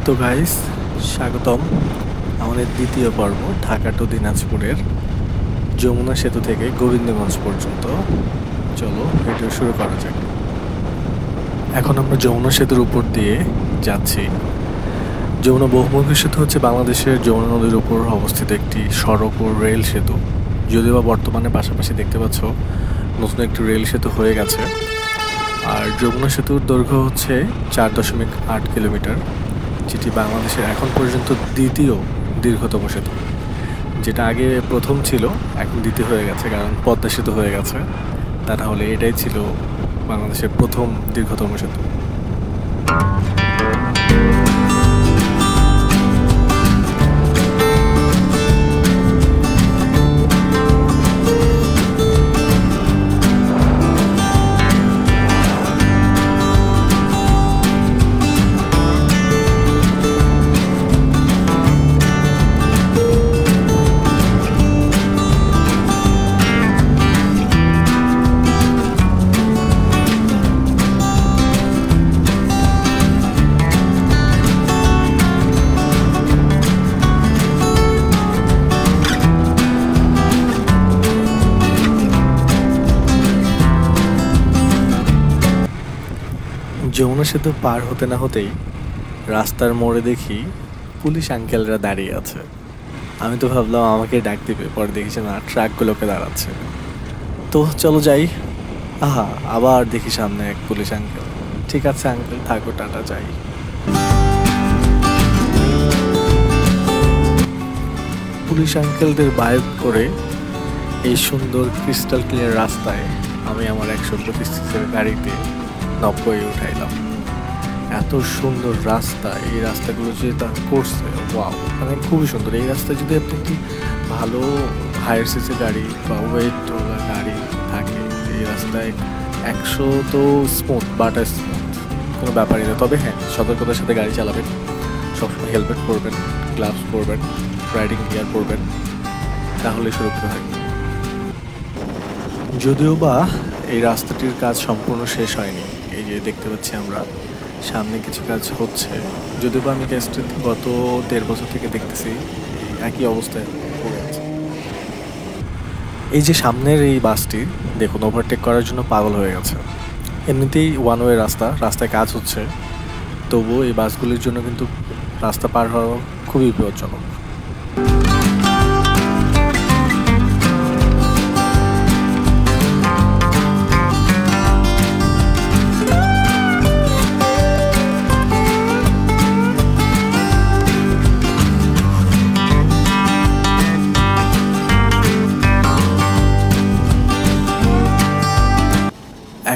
তো গাইস, স্বাগতম আমাদের দ্বিতীয় পর্ব ঢাকা টু দিনাজপুরের যমুনা সেতু থেকে গোবিন্দগঞ্জ পর্যন্ত। চলো ভিডিও শুরু করা যাক। এখন আমরা যমুনা সেতুর উপর দিয়ে যাচ্ছি। যমুনা বহুমুখী সেতু হচ্ছে বাংলাদেশের যমুনা নদীর উপর অবস্থিত একটি সড়ক ও রেল সেতু। যদিও বা বর্তমানে পাশাপাশি দেখতে পাচ্ছ নতুন একটি রেল সেতু হয়ে গেছে। আর যমুনা সেতুর দৈর্ঘ্য হচ্ছে 4.8 কিলোমিটার, যেটি বাংলাদেশের এখন পর্যন্ত দ্বিতীয় দীর্ঘতম সেতু। যেটা আগে প্রথম ছিল, এখন দ্বিতীয় হয়ে গেছে কারণ পদ্মা সেতু হয়ে গেছে। তা না হলে এটাই ছিল বাংলাদেশের প্রথম দীর্ঘতম সেতু। যমুনা সেতু পার হতে না হতেই রাস্তার মোড়ে দেখি পুলিশ আঙ্কেলরা দাঁড়িয়ে আছে। আমি তো ভাবলাম আমাকে ডাক দিবে, পরে দেখেছি না, ট্রাকগুলোকে দাঁড়াচ্ছে। তো চলো যাই। আহা, আবার দেখি সামনে এক পুলিশ আঙ্কেল। ঠিক আছে আঙ্কেল, থাকো, টাটা, যাই। পুলিশ আঙ্কেলদের বায়োগ করে এই সুন্দর ক্রিস্টাল ক্লিয়ার রাস্তায় আমি আমার 125 গাড়িতে 90 উঠাইলাম। এত সুন্দর রাস্তা, এই রাস্তাগুলো যে তারা করছে, ওয়াও, মানে খুবই সুন্দর। এই রাস্তায় যদি আপনি একটি ভালো হায়ার সিসি গাড়ি বা ওয়েট গাড়ি থাকে, এই রাস্তায় 100 তো স্মুথ, বাটার স্মুথ, কোনো ব্যাপারই না। তবে হ্যাঁ, সতর্কতার সাথে গাড়ি চালাবেন, সবসময় হেলমেট পরবেন, গ্লাভস পরবেন, রাইডিং গিয়ার পরবেন, তাহলে সুরক্ষিত থাকবেন। যদিও বা এই রাস্তাটির কাজ সম্পূর্ণ শেষ হয়নি। এই যে দেখতে পাচ্ছি আমরা সামনে কিছু কাজ হচ্ছে। যদিও বা আমি কাজটি গত 1.5 বছর থেকে দেখতেছি একই অবস্থায় পড়ে আছে। এই যে সামনের এই বাসটি দেখুন, ওভারটেক করার জন্য পাগল হয়ে গেছে। এমনিতেই ওয়ান ওয়ে রাস্তায় কাজ হচ্ছে, তবুও এই বাসগুলির জন্য কিন্তু রাস্তা পার হওয়া খুবই বিপজ্জনক।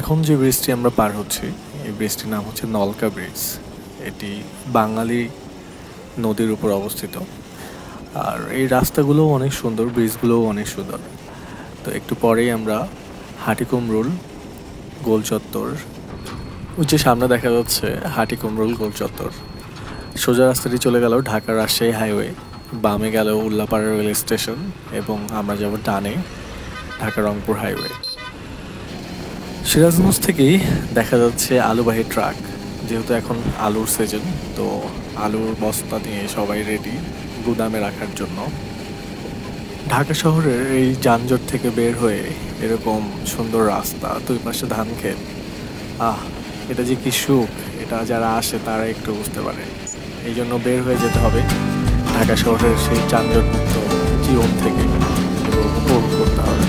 এখন যে ব্রিজটি আমরা পার হচ্ছি, এই ব্রিজটির নাম হচ্ছে নলকা ব্রিজ। এটি বাঙালি নদীর উপর অবস্থিত। আর এই রাস্তাগুলোও অনেক সুন্দর, ব্রিজগুলোও অনেক সুন্দর। তো একটু পরেই আমরা হাটিকুমরুল গোল চত্বর, ওই যে সামনে দেখা যাচ্ছে হাটিকুমরুল গোল চত্বর। সোজা রাস্তাটি চলে গেল ঢাকা রাজশাহী হাইওয়ে, বামে গেল উল্লাপাড়া রেল স্টেশন, এবং আমরা যাব ডানে ঢাকা রংপুর হাইওয়ে। সিরাজগঞ্জ থেকেই দেখা যাচ্ছে আলুবাহী ট্রাক। যেহেতু এখন আলুর সিজন, তো আলুর বস্তা নিয়ে সবাই রেডি গুদামে রাখার জন্য। ঢাকা শহরের এই যানজট থেকে বের হয়ে এরকম সুন্দর রাস্তা, দুই পাশে ধান ক্ষেত, এটা যে কি সুখ, এটা যারা আসে তারা একটু বুঝতে পারে। এই জন্য বের হয়ে যেতে হবে ঢাকা শহরের সেই যানজটমুক্ত জীবন থেকে, এবং উপভোগ করতে হবে।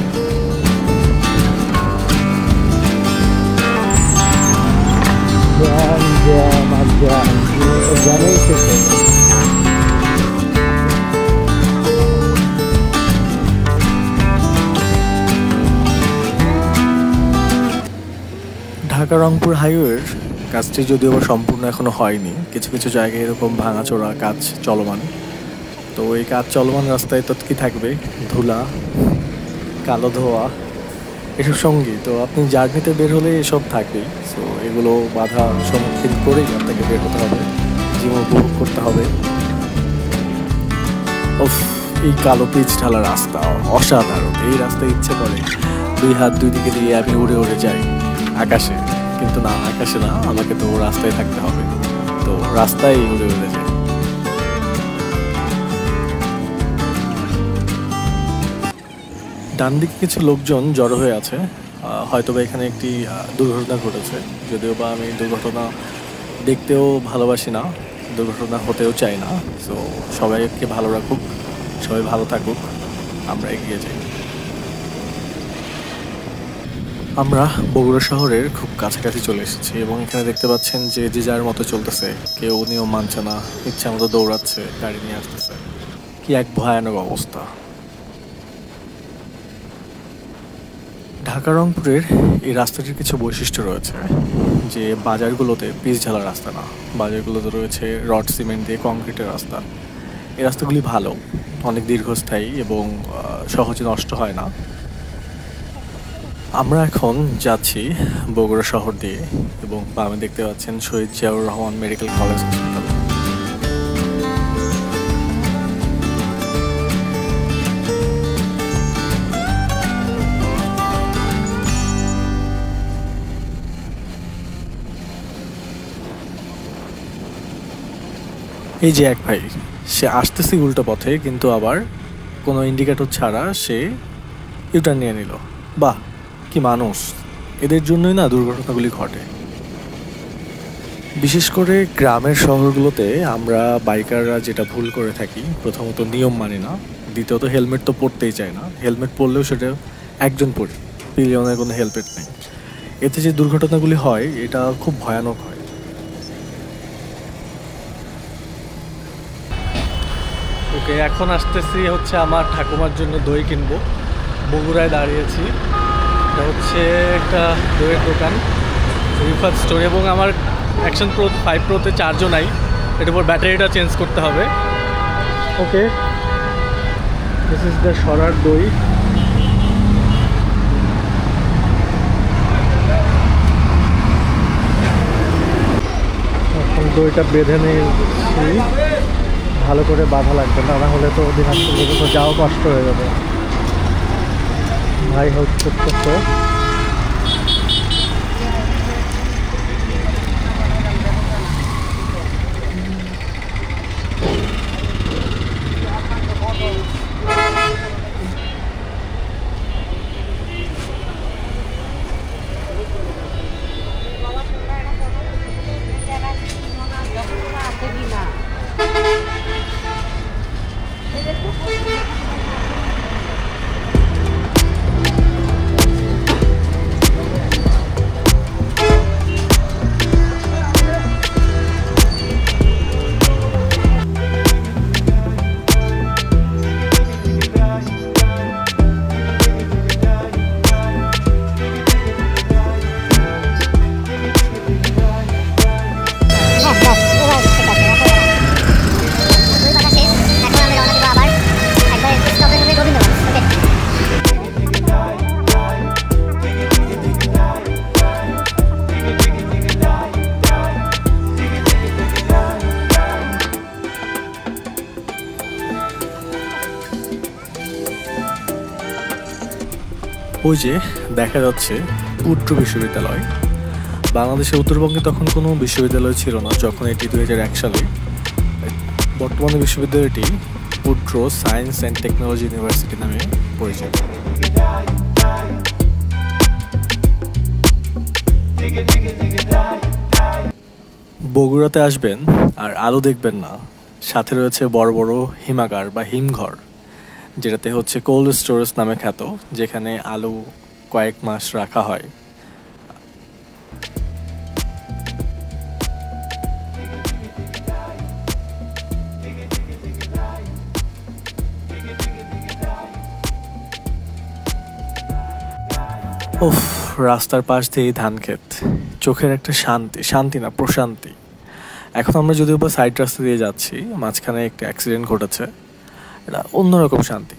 ঢাকা রংপুর হাইওয়ের কাজটি যদিও সম্পূর্ণ এখনো হয়নি, কিছু কিছু জায়গায় এরকম ভাঙাচোরা কাজ চলমান। তো এই কাজ চলমান রাস্তায় তো কি থাকবে, ধুলা, কালো ধোয়া, এসব সঙ্গী। তো আপনি জার্নিতে বের হলে এসব থাকবেই। সো এগুলো বাধা সম্মুখীন করেই আপনাকে বের হতে হবে, জীবন উপভোগ করতে হবে। এই কালো পিচ ঢালা রাস্তা অসাধারণ। এই রাস্তায় ইচ্ছে করে 2 হাত 2 দিকে দিয়ে আমি উড়ে উড়ে যাই আকাশে, কিন্তু না, আকাশে না, আমাকে তো রাস্তায় থাকতে হবে। তো রাস্তায় উড়ে উড়ে যাই। ডান দিকে কিছু লোকজন জড়ো হয়ে আছে, হয়তো বা এখানে একটি দুর্ঘটনা ঘটেছে। যদিও বা আমি দুর্ঘটনা দেখতেও ভালোবাসি না, দুর্ঘটনা হতেও চাই না। সো সবাইকে ভালো রাখুক, সবাই ভালো থাকুক, আমরা এগিয়ে যাই। আমরা বগুড়া শহরের খুব কাছাকাছি চলে এসেছি এবং এখানে দেখতে পাচ্ছেন যে যে যার মতো চলতেছে, কেউ নিয়ম মানছে না, ইচ্ছা মতো দৌড়াচ্ছে, গাড়ি নিয়ে আসতেছে। কি এক ভয়ানক অবস্থা। ঢাকা রংপুরের এই রাস্তাটির কিছু বৈশিষ্ট্য রয়েছে, যে বাজারগুলোতে পিচ ঢালা রাস্তা না, বাজারগুলোতে রয়েছে রড সিমেন্ট দিয়ে কংক্রিটের রাস্তা। এই রাস্তাগুলি ভালো, অনেক দীর্ঘস্থায়ী এবং সহজে নষ্ট হয় না। আমরা এখন যাচ্ছি বগুড়া শহর দিয়ে এবং বামে দেখতে পাচ্ছেন Shahid Ziaur Rahman medical college hospital. এই যে এক ভাই, সে আসতেছে উল্টো পথে, কিন্তু আবার কোনো ইন্ডিকেটর ছাড়া সে ইউটার্ন নিয়ে নিল। বাহ, কি মানুষ! এদের জন্যই না দুর্ঘটনাগুলি ঘটে। বিশেষ করে গ্রামের শহরগুলোতে আমরা বাইকাররা যেটা ভুল করে থাকি, প্রথমত নিয়ম মানি না, দ্বিতীয়ত হেলমেট তো পরতেই চায় না। হেলমেট পরলেও সেটা একজন পরে, পিলিয়নের কোনো হেলমেট নেই। এতে যে দুর্ঘটনাগুলি হয় এটা খুব ভয়ানক হয়। ওকে, এখন আসতেছি হচ্ছে আমার ঠাকুমার জন্য দই কিনবো। বগুড়ায় দাঁড়িয়েছি, এটা হচ্ছে একটা দইয়ের দোকান, রিফাত স্টোর, এবং আমার অ্যাকশন প্রো 5 প্রোতে চার্জও নাই, এটার উপর ব্যাটারিটা চেঞ্জ করতে হবে। ওকে, দিস ইজ দ্য সরার দই। এখন দইটা বেঁধে নিয়েছি, ভালো করে বাঁধা লাগবে, না হলে তো দিনাজপুর পর্যন্ত যাওয়া কষ্ট হয়ে যাবে। ভাই হেল্প করতেছে। ওই যে দেখা যাচ্ছে পুত্র বিশ্ববিদ্যালয়। বাংলাদেশের উত্তরবঙ্গে তখন কোনো বিশ্ববিদ্যালয় ছিল না যখন এটি 2001 সালে। বর্তমানে বিশ্ববিদ্যালয়টি পুত্র সায়েন্স অ্যান্ড টেকনোলজি ইউনিভার্সিটি নামে পরিচিত। বগুড়াতে আসবেন আর আলু দেখবেন না, সাথে রয়েছে বড় বড় হিমাগার বা হিমঘর, যেটাতে হচ্ছে কোল্ড স্টোরেজ নামে খ্যাত, যেখানে আলু কয়েক মাস রাখা হয়। উফ, রাস্তার পাশ দিয়ে ধান ক্ষেত, চোখের একটা শান্তি, শান্তি না প্রশান্তি। এখন আমরা যদিও বা সাইড রাস্তা দিয়ে যাচ্ছি, মাঝখানে একটা অ্যাক্সিডেন্ট ঘটেছে, এটা অন্যরকম শান্তি।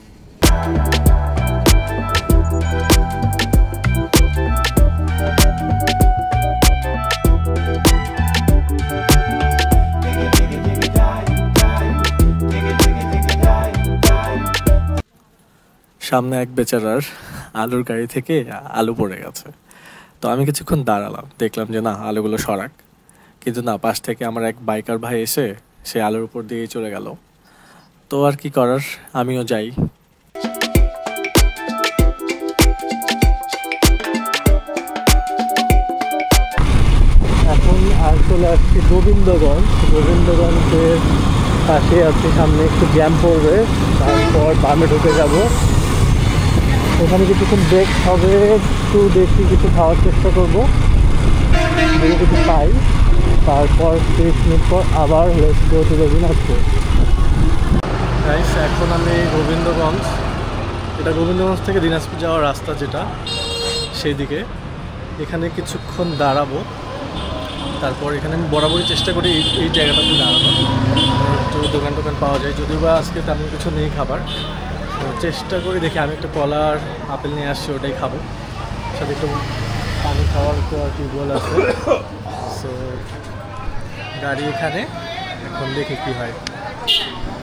সামনে এক বেচারার আলুর গাড়ি থেকে আলু পড়ে গেছে, তো আমি কিছুক্ষণ দাঁড়ালাম, দেখলাম যে না, আলুগুলো সরাক, কিন্তু না, পাশ থেকে আমার এক বাইকার ভাই এসে সে আলুর উপর দিয়ে চলে গেল। তো আর কি করার, আমিও যাই। চলে আসছি গোবিন্দগঞ্জের পাশে আছি, সামনে একটু জ্যাম পড়বে, তারপর বামে ঢুকে যাব। ওখানে কিছুক্ষণ ব্রেক হবে, একটু দেখি কিছু খাওয়ার চেষ্টা করবো, যদি কিছু পাই। তারপর 30 মিনিট পর আবার let's go to Dinajpur. Guys, এখন আমি গোবিন্দগঞ্জ, এটা গোবিন্দগঞ্জ থেকে দিনাজপুর যাওয়ার রাস্তা যেটা, সেই দিকে। এখানে কিছুক্ষণ দাঁড়াবো, তারপর এখানে আমি বরাবরই চেষ্টা করি এই জায়গাটাতে দাঁড়ানো, একটু দোকান পাওয়া যায়। যদিও বা আজকে তেমন কিছু নেই খাবার, তো চেষ্টা করি, দেখি আমি একটা কলার আপেল নিয়ে আসছি, ওটাই খাবো, সাথে একটু পানি খাওয়ার তো আর কি বলে আছে। সো গাড়ি এখানে, এখন দেখি কী হয়।